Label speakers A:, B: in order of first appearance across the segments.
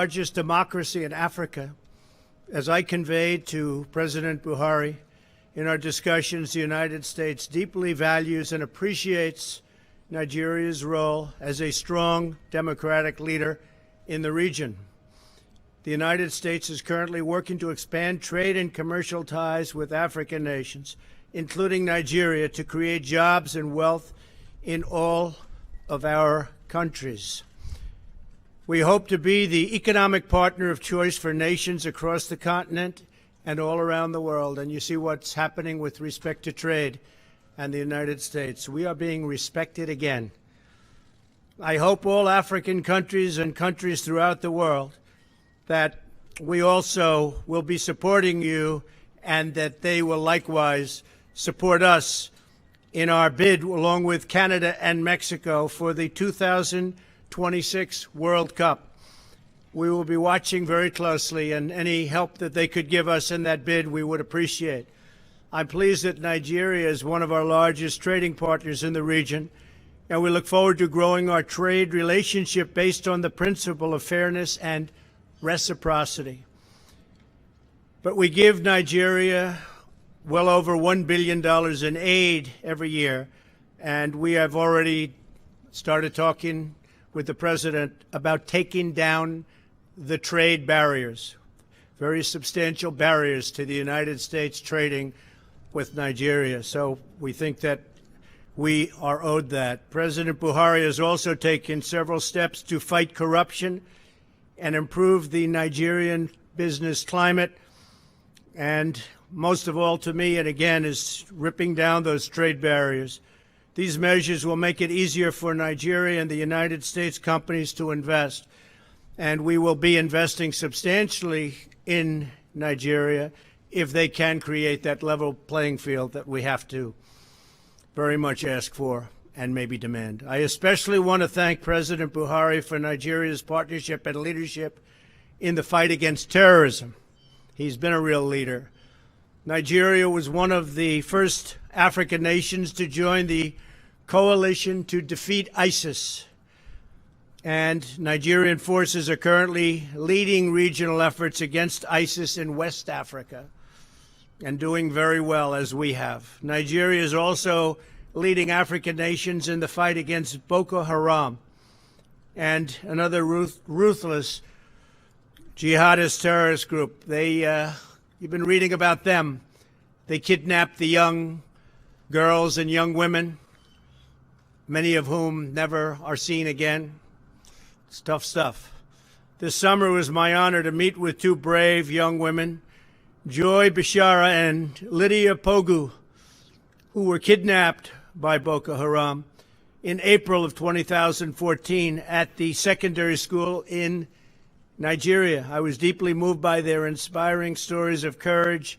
A: Largest democracy in Africa. As I conveyed to President Buhari in our discussions, the United States deeply values and appreciates Nigeria's role as a strong democratic leader in the region. The United States is currently working to expand trade and commercial ties with African nations, including Nigeria, to create jobs and wealth in all of our countries. We hope to be the economic partner of choice for nations across the continent and all around the world. And you see what's happening with respect to trade and the United States. We are being respected again. I hope all African countries and countries throughout the world that we also will be supporting you and that they will likewise support us in our bid, along with Canada and Mexico, for the 2026 World Cup. We will be watching very closely, and any help that they could give us in that bid, we would appreciate. I'm pleased that Nigeria is one of our largest trading partners in the region, and we look forward to growing our trade relationship based on the principle of fairness and reciprocity. But we give Nigeria well over $1 billion in aid every year, and we have already started talking with the president about taking down the trade barriers, very substantial barriers to the United States trading with Nigeria. So we think that we are owed that. President Buhari has also taken several steps to fight corruption and improve the Nigerian business climate, and most of all to me, and again, is ripping down those trade barriers. These measures will make it easier for Nigeria and the United States companies to invest, and we will be investing substantially in Nigeria if they can create that level playing field that we have to very much ask for and maybe demand. I especially want to thank President Buhari for Nigeria's partnership and leadership in the fight against terrorism. He's been a real leader. Nigeria was one of the first African nations to join the coalition to defeat ISIS. And Nigerian forces are currently leading regional efforts against ISIS in West Africa and doing very well, as we have. Nigeria is also leading African nations in the fight against Boko Haram and another ruthless jihadist terrorist group. You've been reading about them. They kidnap the young girls and young women, many of whom never are seen again. It's tough stuff. This summer it was my honor to meet with two brave young women, Joy Bishara and Lydia Pogu, who were kidnapped by Boko Haram in April of 2014 at the secondary school in Nigeria. I was deeply moved by their inspiring stories of courage,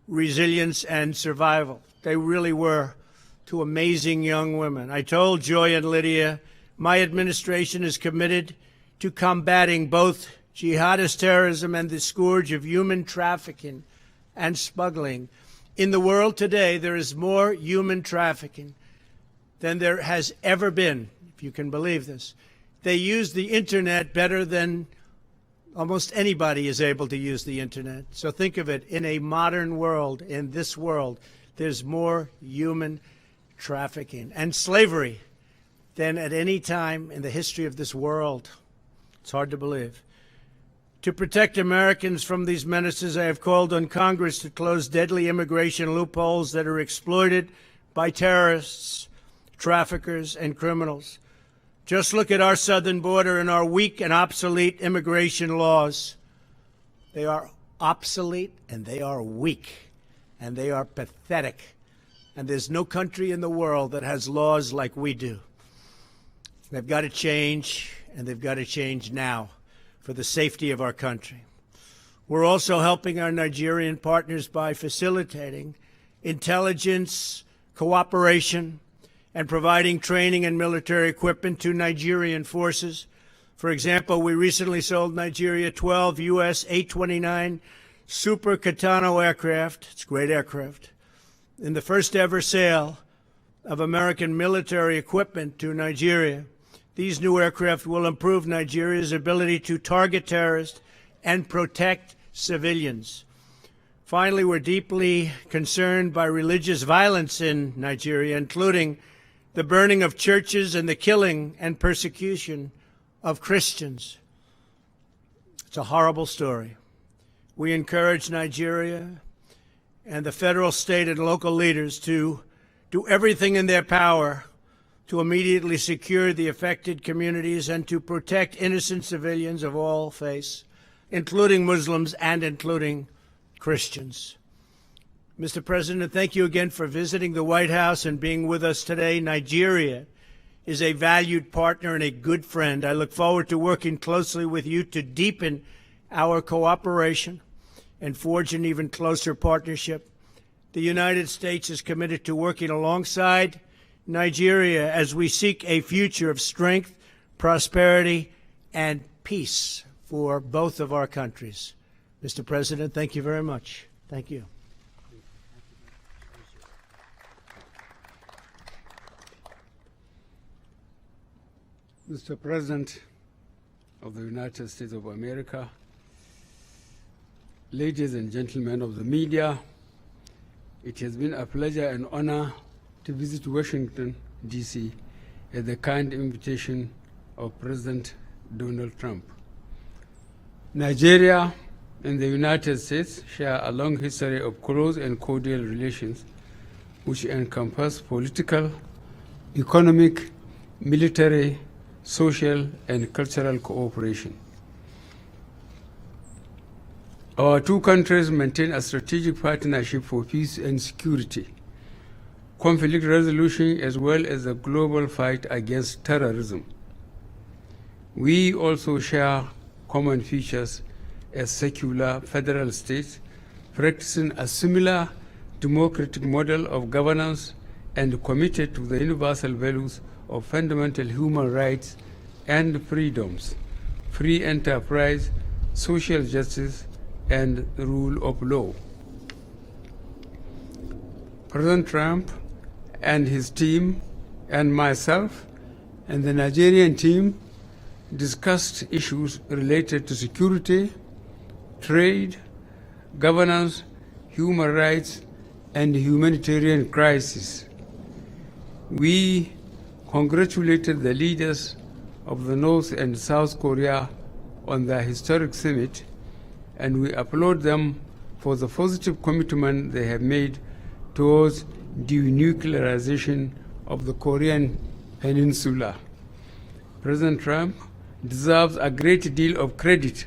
A: resilience, and survival. They really were two amazing young women. I told Joy and Lydia, my administration is committed to combating both jihadist terrorism and the scourge of human trafficking and smuggling. In the world today, there is more human trafficking than there has ever been, if you can believe this. They use the internet better than almost anybody is able to use the internet. So think of it, in a modern world, in this world, there's more human trafficking and slavery than at any time in the history of this world. It's hard to believe. To protect Americans from these menaces, I have called on Congress to close deadly immigration loopholes that are exploited by terrorists, traffickers, and criminals. Just look at our southern border and our weak and obsolete immigration laws. They are obsolete, and they are weak, and they are pathetic. And there's no country in the world that has laws like we do. They've got to change, and they've got to change now for the safety of our country. We're also helping our Nigerian partners by facilitating intelligence, cooperation, and providing training and military equipment to Nigerian forces. For example, we recently sold Nigeria 12 U.S. 829 Super Katana aircraft. It's a great aircraft. In the first ever sale of American military equipment to Nigeria. These new aircraft will improve Nigeria's ability to target terrorists and protect civilians. Finally, we're deeply concerned by religious violence in Nigeria, including the burning of churches and the killing and persecution of Christians. It's a horrible story. We encourage Nigeria and the federal, state, and local leaders to do everything in their power to immediately secure the affected communities and to protect innocent civilians of all faiths, including Muslims and including Christians. Mr. President, thank you again for visiting the White House and being with us today. Nigeria is a valued partner and a good friend. I look forward to working closely with you to deepen our cooperation and forge an even closer partnership. The United States is committed to working alongside Nigeria as we seek a future of strength, prosperity, and peace for both of our countries. Mr. President, thank you very much. Thank you.
B: Mr. President of the United States of America, ladies and gentlemen of the media, it has been a pleasure and honor to visit Washington, D.C. at the kind invitation of President Donald Trump. Nigeria and the United States share a long history of close and cordial relations which encompass political, economic, military, social, and cultural cooperation. Our two countries maintain a strategic partnership for peace and security, conflict resolution, as well as the global fight against terrorism. We also share common features as secular federal states practicing a similar democratic model of governance and committed to the universal values of fundamental human rights and freedoms, free enterprise, social justice, and the rule of law. President Trump and his team and myself and the Nigerian team discussed issues related to security, trade, governance, human rights, and humanitarian crisis. We congratulated the leaders of the North and South Korea on their historic summit, and we applaud them for the positive commitment they have made towards denuclearization of the Korean Peninsula. President Trump deserves a great deal of credit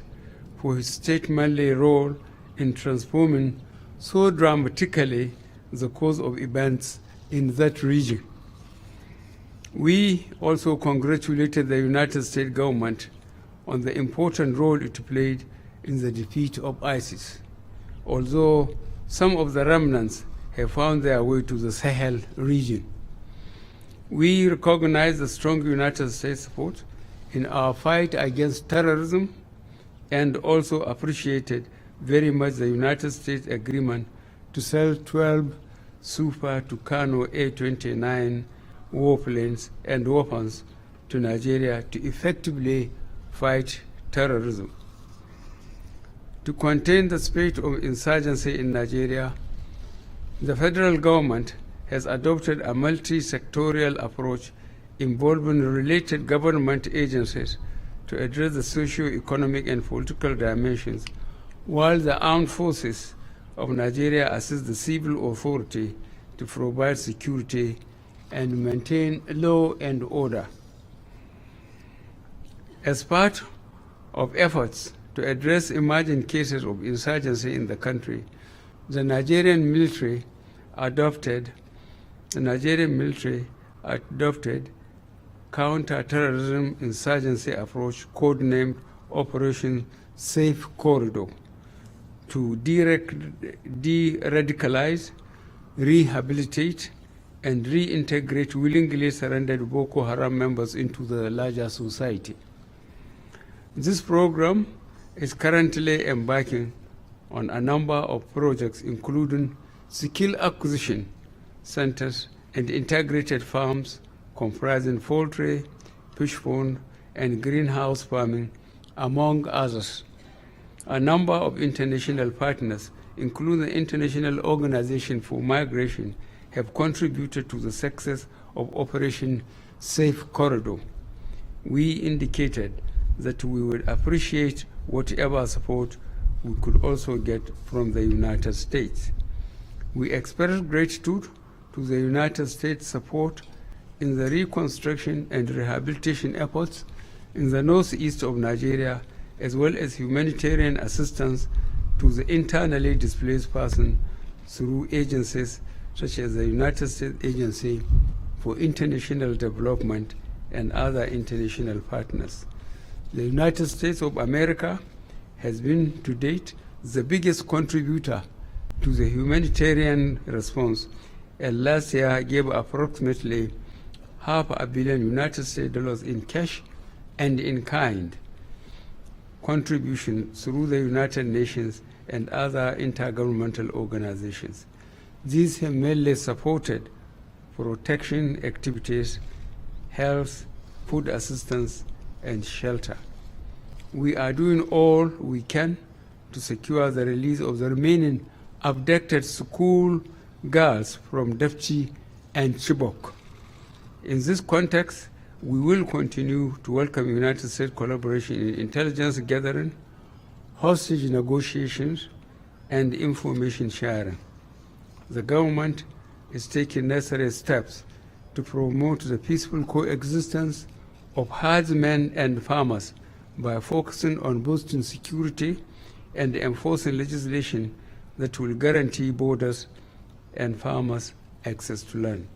B: for his statesmanly role in transforming so dramatically the course of events in that region. We also congratulated the United States government on the important role it played in the defeat of ISIS, although some of the remnants have found their way to the Sahel region. We recognize the strong United States support in our fight against terrorism and also appreciated very much the United States agreement to sell 12 Super Tucano A-29 warplanes and weapons to Nigeria to effectively fight terrorism. To contain the spirit of insurgency in Nigeria, the federal government has adopted a multi-sectorial approach involving related government agencies to address the socio-economic and political dimensions, while the armed forces of Nigeria assist the civil authority to provide security and maintain law and order. As part of efforts to address emerging cases of insurgency in the country, the Nigerian military adopted counter-terrorism insurgency approach codenamed Operation Safe Corridor to de-radicalize, rehabilitate, and reintegrate willingly surrendered Boko Haram members into the larger society. This program is currently embarking on a number of projects, including skill acquisition centers and integrated farms comprising poultry, fish pond, and greenhouse farming, among others. A number of international partners, including the International Organization for Migration, have contributed to the success of Operation Safe Corridor. We indicated that we would appreciate whatever support we could also get from the United States. We express gratitude to the United States' support in the reconstruction and rehabilitation efforts in the northeast of Nigeria, as well as humanitarian assistance to the internally displaced persons through agencies such as the United States Agency for International Development and other international partners. The United States of America has been, to date, the biggest contributor to the humanitarian response, and last year gave approximately $500 million United States dollars in cash and in kind contribution through the United Nations and other intergovernmental organizations. These have mainly supported protection activities, health, food assistance, and shelter. We are doing all we can to secure the release of the remaining abducted school girls from Dafchi and Chibok. In this context, we will continue to welcome United States collaboration in intelligence gathering, hostage negotiations, and information sharing. The government is taking necessary steps to promote the peaceful coexistence of herdsmen and farmers by focusing on boosting security and enforcing legislation that will guarantee borders and farmers access to land.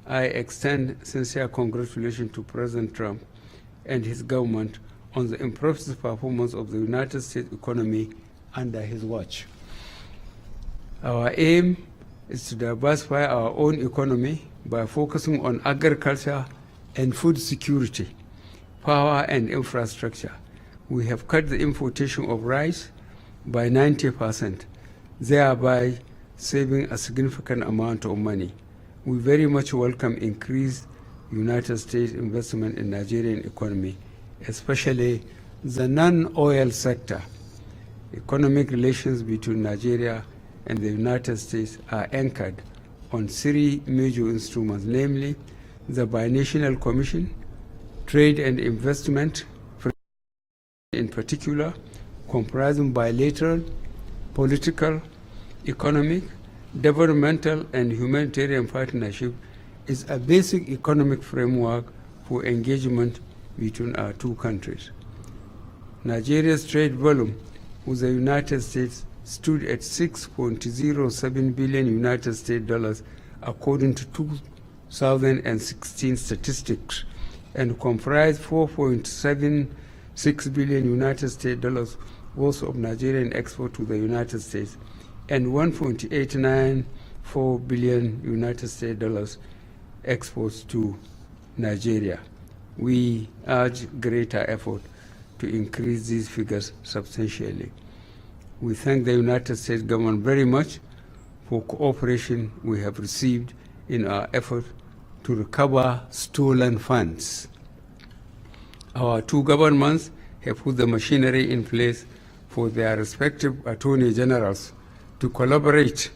B: I extend sincere congratulations to President Trump and his government on the impressive performance of the United States economy under his watch. Our aim is to diversify our own economy by focusing on agriculture and food security, power and infrastructure. We have cut the importation of rice by 90%, thereby saving a significant amount of money. We very much welcome increased United States investment in Nigerian economy, especially the non-oil sector. Economic relations between Nigeria and the United States are anchored on three major instruments, namely the Binational Commission, Trade and Investment, in particular, comprising bilateral, political, economic, developmental, and humanitarian partnership, is a basic economic framework for engagement between our two countries. Nigeria's trade volume with the United States stood at 6.07 billion United States dollars according to 2016 statistics, and comprised 4.76 billion United States dollars worth of Nigerian export to the United States and 1.894 billion United States dollars exports to Nigeria. We urge greater effort to increase these figures substantially. We thank the United States government very much for cooperation we have received in our effort to recover stolen funds. Our two governments have put the machinery in place for their respective attorney generals to collaborate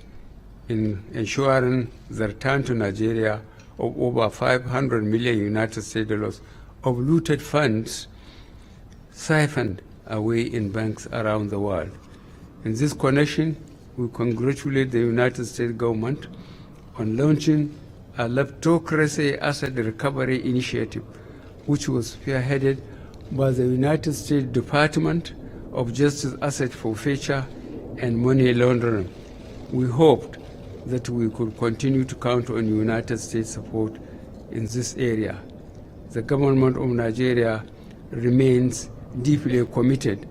B: in ensuring the return to Nigeria of over 500 million United States dollars of looted funds siphoned away in banks around the world. In this connection, we congratulate the United States government on launching a kleptocracy asset recovery initiative, which was spearheaded by the United States Department of Justice Asset Forfeiture and Money Laundering. We hoped that we could continue to count on United States support in this area. The government of Nigeria remains deeply committed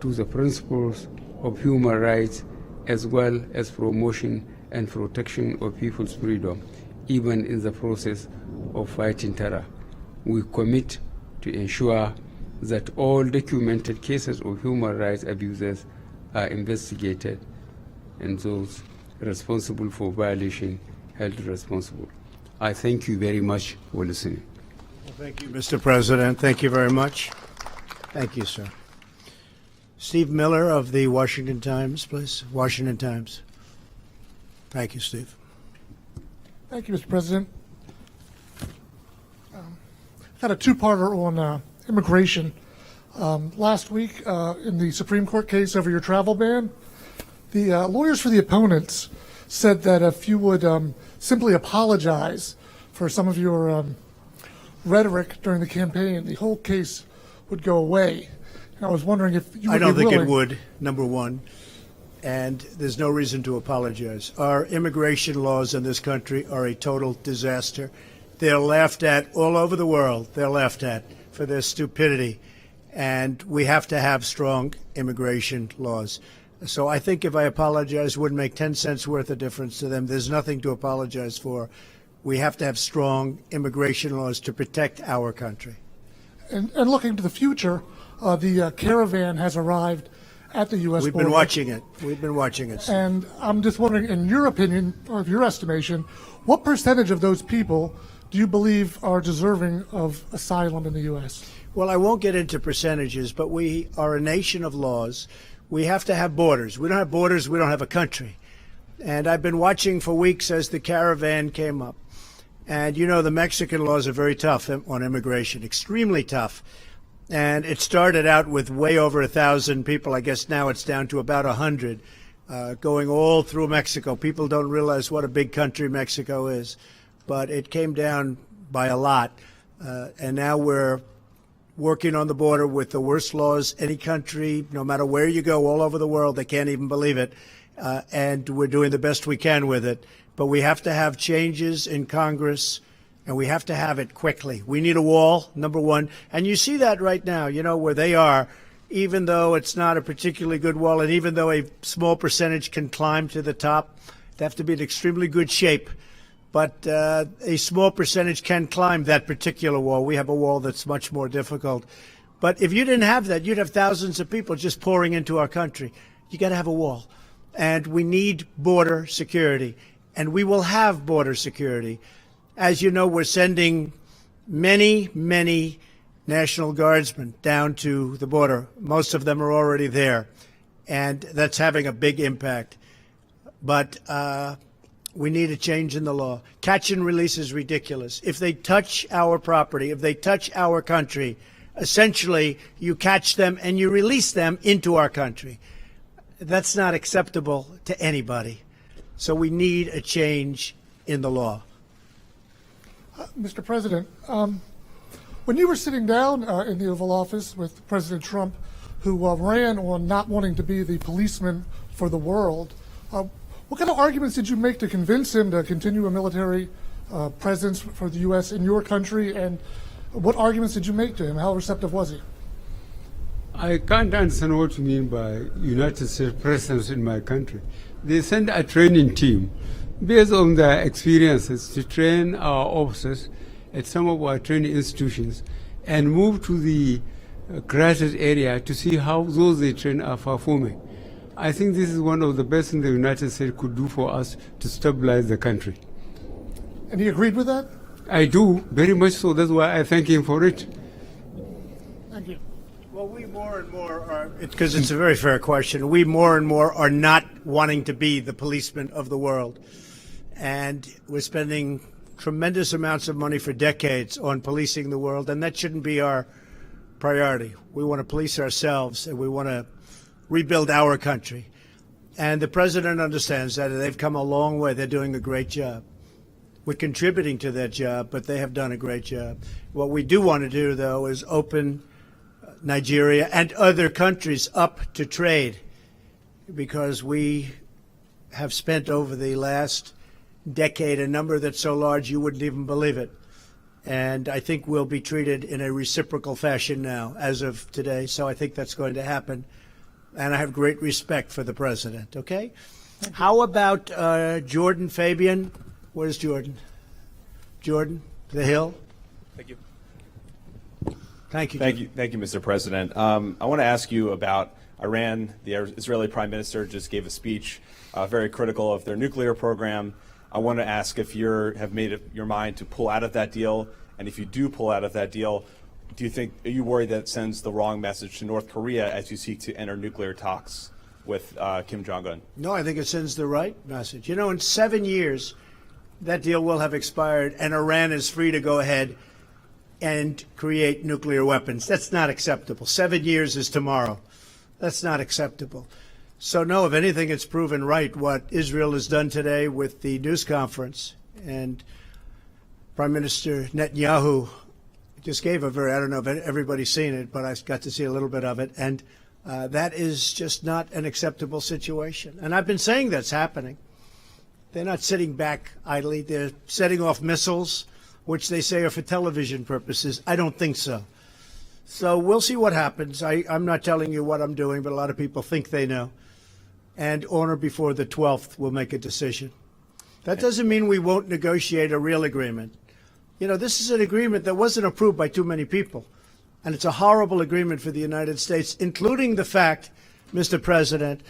B: to the principles of human rights as well as promotion and protection of people's freedom, even in the process of fighting terror. We commit to ensure that all documented cases of human rights abuses are investigated and those responsible for violation held responsible. I thank you very much for listening.
A: Well, thank you, Mr. President. Thank you very much. Thank you, sir. Steve Miller of the Washington Times, please. Washington Times. Thank you, Steve.
C: Thank you, Mr. President. I've had a two-parter on immigration. Last week, in the Supreme Court case over your travel ban, the lawyers for the opponents said that if you would simply apologize for some of your rhetoric during the campaign, the whole case would go away. And I was wondering if you would
A: I don't
C: be
A: think
C: willing.
A: it would, number one. And there's no reason to apologize. Our immigration laws in this country are a total disaster. They're laughed at all over the world. They're laughed at for their stupidity. And we have to have strong immigration laws. So I think if I apologize, it wouldn't make 10 cents worth of difference to them. There's nothing to apologize for. We have to have strong immigration laws to protect our country.
C: And looking to the future, the caravan has arrived at the U.S.
A: We've
C: border.
A: been watching it. We've been watching it.
C: And I'm just wondering, in your opinion, or your estimation, what percentage of those people do you believe are deserving of asylum in the U.S.?
A: Well, I won't get into percentages, but we are a nation of laws. We have to have borders. We don't have borders, we don't have a country. And I've been watching for weeks as the caravan came up. And you know, the Mexican laws are very tough on immigration, extremely tough. And it started out with way over 1,000 people. I guess now it's down to about 100 going all through Mexico. People don't realize what a big country Mexico is, but it came down by a lot. And now we're working on the border with the worst laws any country, no matter where you go, all over the world. They can't even believe it. And we're doing the best we can with it. But we have to have changes in Congress, and we have to have it quickly. We need a wall, number one. And you see that right now, you know, where they are, even though it's not a particularly good wall, and even though a small percentage can climb to the top, they have to be in extremely good shape. But a small percentage can climb that particular wall. We have a wall that's much more difficult. But if you didn't have that, you'd have thousands of people just pouring into our country. You got to have a wall. And we need border security. And we will have border security. As you know, we're sending many, many National Guardsmen down to the border. Most of them are already there. And that's having a big impact. But we need a change in the law. Catch and release is ridiculous. If they touch our property, if they touch our country, essentially you catch them and you release them into our country. That's not acceptable to anybody. So we need a change in the law.
C: Mr. President, when you were sitting down in the Oval Office with President Trump, who ran on not wanting to be the policeman for the world, what kind of arguments did you make to convince him to continue a military presence for the U.S. in your country, and what arguments did you make to him? How receptive was he?
B: I can't understand what you mean by United States presence in my country. They send a training team based on their experiences to train our officers at some of our training institutions and move to the crisis area to see how those they train are performing. I think this is one of the best things the United States could do for us to stabilize the country.
C: And he agreed with that?
B: I do, very much so. That's why I thank him for it.
C: Thank you.
A: Well, we more and more are, because it's a very fair question, we more and more are not wanting to be the policemen of the world. And we're spending tremendous amounts of money for decades on policing the world, and that shouldn't be our priority. We want to police ourselves, and we want to rebuild our country. And the president understands that, and they've come a long way. They're doing a great job. We're contributing to that job, but they have done a great job. What we do want to do, though, is open Nigeria and other countries up to trade, because we have spent over the last decade a number that's so large you wouldn't even believe it. And I think we'll be treated in a reciprocal fashion now, as of today. So I think that's going to happen. And I have great respect for the president, okay? How about Jordan Fabian? Where's Jordan? Jordan, the Hill?
D: Thank you.
A: Thank you.
D: Thank you, Mr. President. I want to ask you about Iran. The Israeli Prime Minister just gave a speech very critical of their nuclear program. I want to ask if you have made up your mind to pull out of that deal, And if you do pull out of that deal, are you worried that it sends the wrong message to North Korea as you seek to enter nuclear talks with Kim Jong-un?
A: No, I think it sends the right message. You know, in 7 years, that deal will have expired, and Iran is free to go ahead and create nuclear weapons. That's not acceptable. 7 years is tomorrow. That's not acceptable. So, no, if anything, it's proven right what Israel has done today with the news conference. And Prime Minister Netanyahu just gave a very, I don't know if everybody's seen it, but I got to see a little bit of it. And that is just not an acceptable situation. And I've been saying that's happening. They're not sitting back idly. They're setting off missiles, which they say are for television purposes. I don't think so. So we'll see what happens. I'm not telling you what I'm doing, but a lot of people think they know. And on or before the 12th, we'll make a decision. That doesn't mean we won't negotiate a real agreement. You know, this is an agreement that wasn't approved by too many people. And it's a horrible agreement for the United States, including the fact, Mr. President,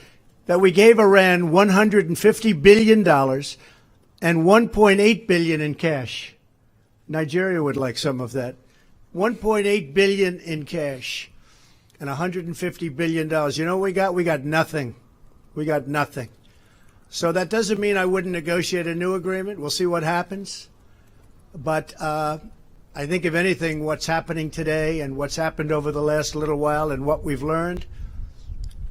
A: that we gave Iran $150 billion and $1.8 billion in cash. Nigeria would like some of that. $1.8 billion in cash and $150 billion. You know what we got? We got nothing. We got nothing. So that doesn't mean I wouldn't negotiate a new agreement. We'll see what happens. But I think, if anything, what's happening today and what's happened over the last little while and what we've learned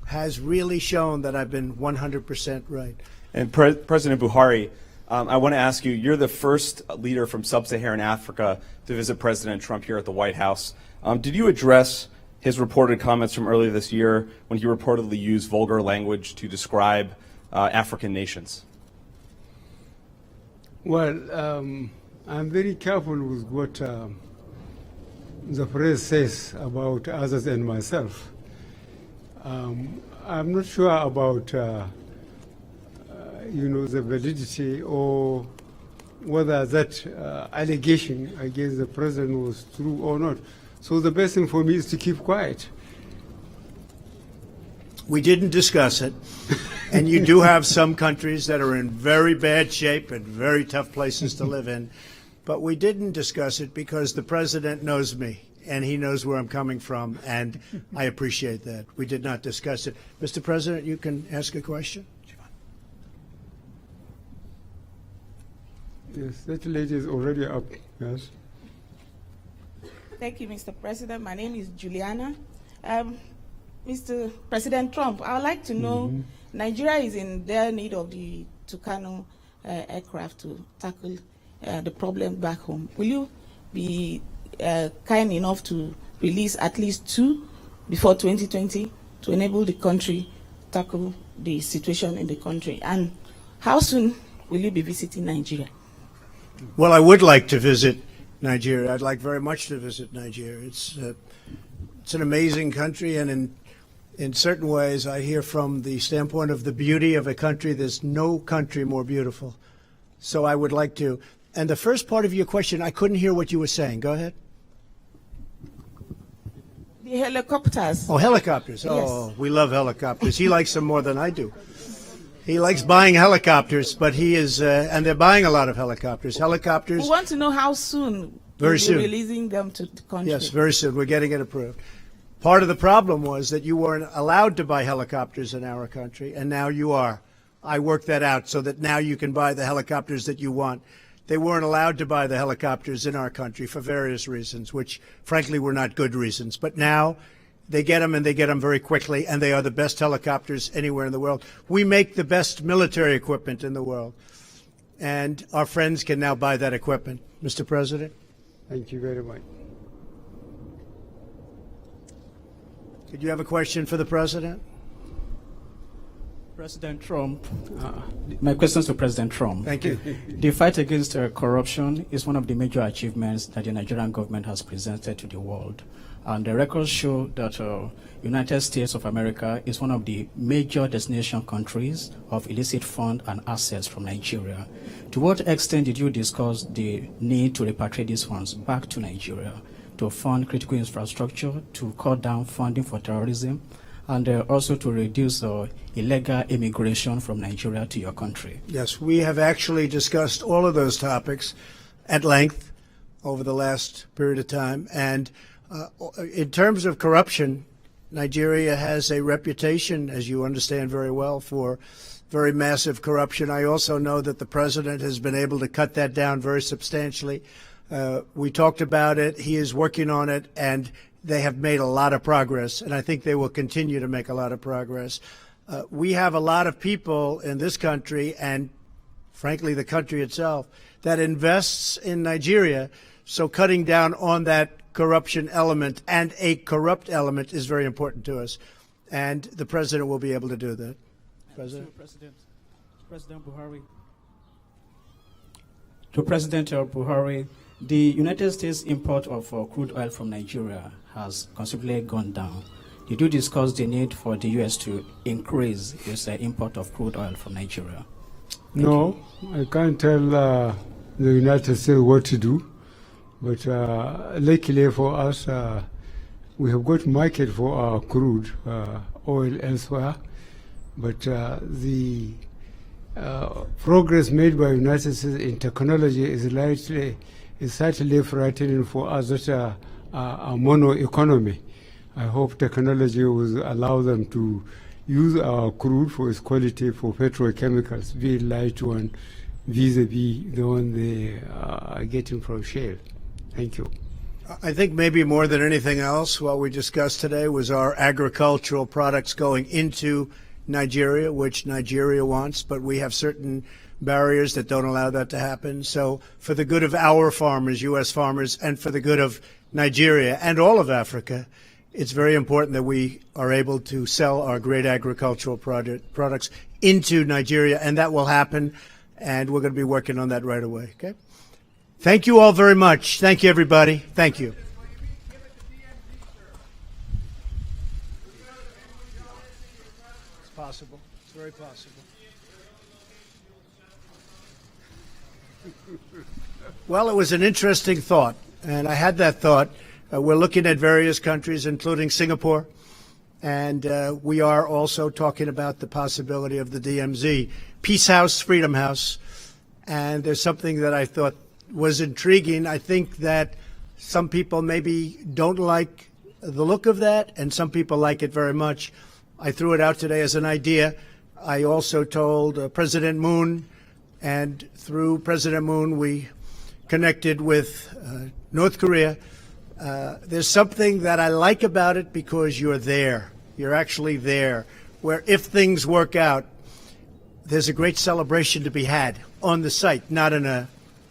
A: has really shown that I've been 100% right.
D: And President Buhari, I want to ask you, you're the first leader from sub-Saharan Africa to visit President Trump here at the White House. Did you address his reported comments from earlier this year when he reportedly used vulgar language to describe African nations?
B: Well, I'm very careful with what the press says about others and myself. I'm not sure about, the validity or whether that allegation against the president was true or not. So the best thing for me is to keep quiet.
A: We didn't discuss it. And you do have some countries that are in very bad shape and very tough places to live in. But we didn't discuss it because the president knows me and he knows where I'm coming from, and I appreciate that. We did not discuss it. Mr. President, you can ask a question.
B: Yes, that lady is already up. Yes.
E: Thank you, Mr. President. My name is Juliana. Mr. President Trump, I would like to know, Nigeria is in their need of the Tucano aircraft to tackle the problem back home. Will you be kind enough to release at least 2 before 2020 to enable the country tackle the situation in the country? And how soon will you be visiting Nigeria?
A: Well, I would like to visit Nigeria. I'd like very much to visit Nigeria. It's an amazing country, and in certain ways, I hear from the standpoint of the beauty of a country, there's no country more beautiful. So I would like to. And the first part of your question, I couldn't hear what you were saying. Go ahead.
E: The helicopters.
A: Oh, helicopters.
E: Yes.
A: Oh, we love helicopters. He likes them more than I do. He likes buying helicopters, but he is, and they're buying a lot of helicopters. Helicopters.
E: We want to know how soon
A: Very soon.
E: you'll be releasing them to the country.
A: Yes, very soon. We're getting it approved. Part of the problem was that you weren't allowed to buy helicopters in our country, and now you are. I worked that out so that now you can buy the helicopters that you want. They weren't allowed to buy the helicopters in our country for various reasons, which, frankly, were not good reasons. But now they get them, and they get them very quickly, and they are the best helicopters anywhere in the world. We make the best military equipment in the world, and our friends can now buy that equipment. Mr. President?
B: Thank you very much.
A: Did you have a question for the President?
F: President Trump, my question is to President Trump.
A: Thank you.
F: The fight against corruption is one of the major achievements that the Nigerian government has presented to the world. And the records show that United States of America is one of the major destination countries of illicit funds and assets from Nigeria. To what extent did you discuss the need to repatriate these funds back to Nigeria to fund critical infrastructure, to cut down funding for terrorism, and also to reduce illegal immigration from Nigeria to your country?
A: Yes, we have actually discussed all of those topics at length over the last period of time. And in terms of corruption, Nigeria has a reputation, as you understand very well, for very massive corruption. I also know that the president has been able to cut that down very substantially. We talked about it. He is working on it, and they have made a lot of progress, and I think they will continue to make a lot of progress. We have a lot of people in this country, and frankly, the country itself, that invests in Nigeria. So cutting down on that corruption element and a corrupt element is very important to us. And the president will be able to do that. President
F: Buhari. To President Buhari, the United States import of crude oil from Nigeria has considerably gone down. Did you discuss the need for the U.S. to increase its import of crude oil from Nigeria?
B: No, I can't tell the United States what to do. But luckily for us, we have got market for our crude oil elsewhere. But the progress made by the United States in technology is certainly frightening for us that a mono economy. I hope technology will allow them to use our crude for its quality for petrochemicals, be it light one vis-a-vis the one they are getting from shale. Thank you.
A: I think maybe more than anything else, what we discussed today was our agricultural products going into Nigeria, which Nigeria wants, but we have certain barriers that don't allow that to happen. So for the good of our farmers, U.S. farmers, and for the good of Nigeria and all of Africa, it's very important that we are able to sell our great agricultural products into Nigeria, and that will happen, and we're going to be working on that right away. Okay? Thank you all very much. Thank you, everybody. Thank you. It's possible. It's very possible. Well, it was an interesting thought, and I had that thought. We're looking at various countries, including Singapore, and we are also talking about the possibility of the DMZ, Peace House, Freedom House, and there's something that I thought was intriguing. I think that some people maybe don't like the look of that, and some people like it very much. I threw it out today as an idea. I also told President Moon, and through President Moon, we connected with North Korea. There's something that I like about it because you're there. You're actually there, where if things work out, there's a great celebration to be had on the site, not in a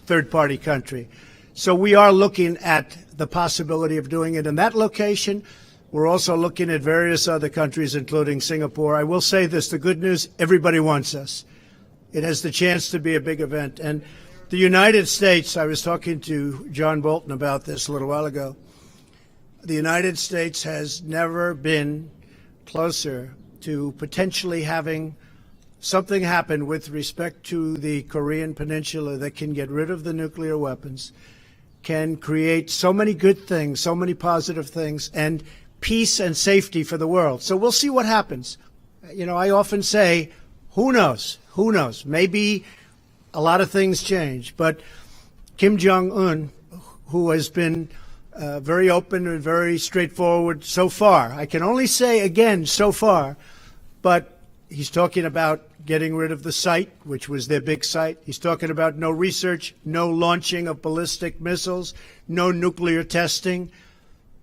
A: third-party country. So we are looking at the possibility of doing it in that location. We're also looking at various other countries, including Singapore. I will say this, the good news, everybody wants us. It has the chance to be a big event. And the United States, I was talking to John Bolton about this a little while ago. The United States has never been closer to potentially having something happen with respect to the Korean Peninsula that can get rid of the nuclear weapons, can create so many good things, so many positive things, and peace and safety for the world. So we'll see what happens. You know, I often say, who knows? Who knows? Maybe a lot of things change. But Kim Jong-un, who has been very open and very straightforward so far, I can only say, again, so far, but he's talking about getting rid of the site, which was their big site. He's talking about no research, no launching of ballistic missiles, no nuclear testing.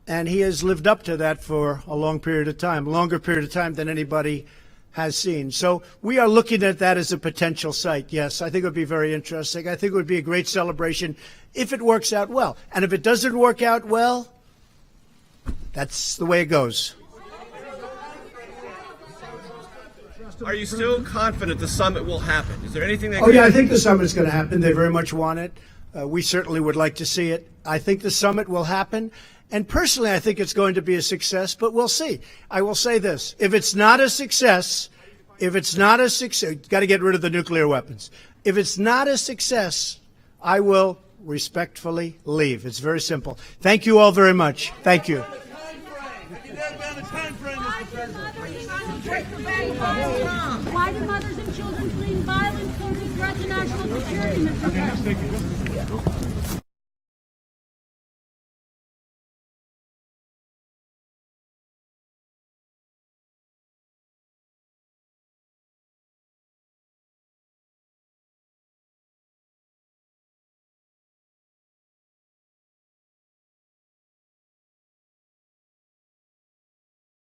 A: And he has lived up to that for a long period of time, longer period of time than anybody has seen. So we are looking at that as a potential site. Yes, I think it would be very interesting. I think it would be a great celebration if it works out well. And if it doesn't work out well, that's the way it goes.
G: Are you still confident the summit will happen? Is there anything that
A: Oh, yeah, I think the summit is going to happen. They very much want it. We certainly would like to see it. I think the summit will happen. And personally, I think it's going to be a success, but we'll see. I will say this. If it's not a success, got to get rid of the nuclear weapons. If it's not a success, I will respectfully leave. It's very simple. Thank you all very much. Thank you.
H: Why do mothers and children fleeing violence pose a threat to national security, Mr. President?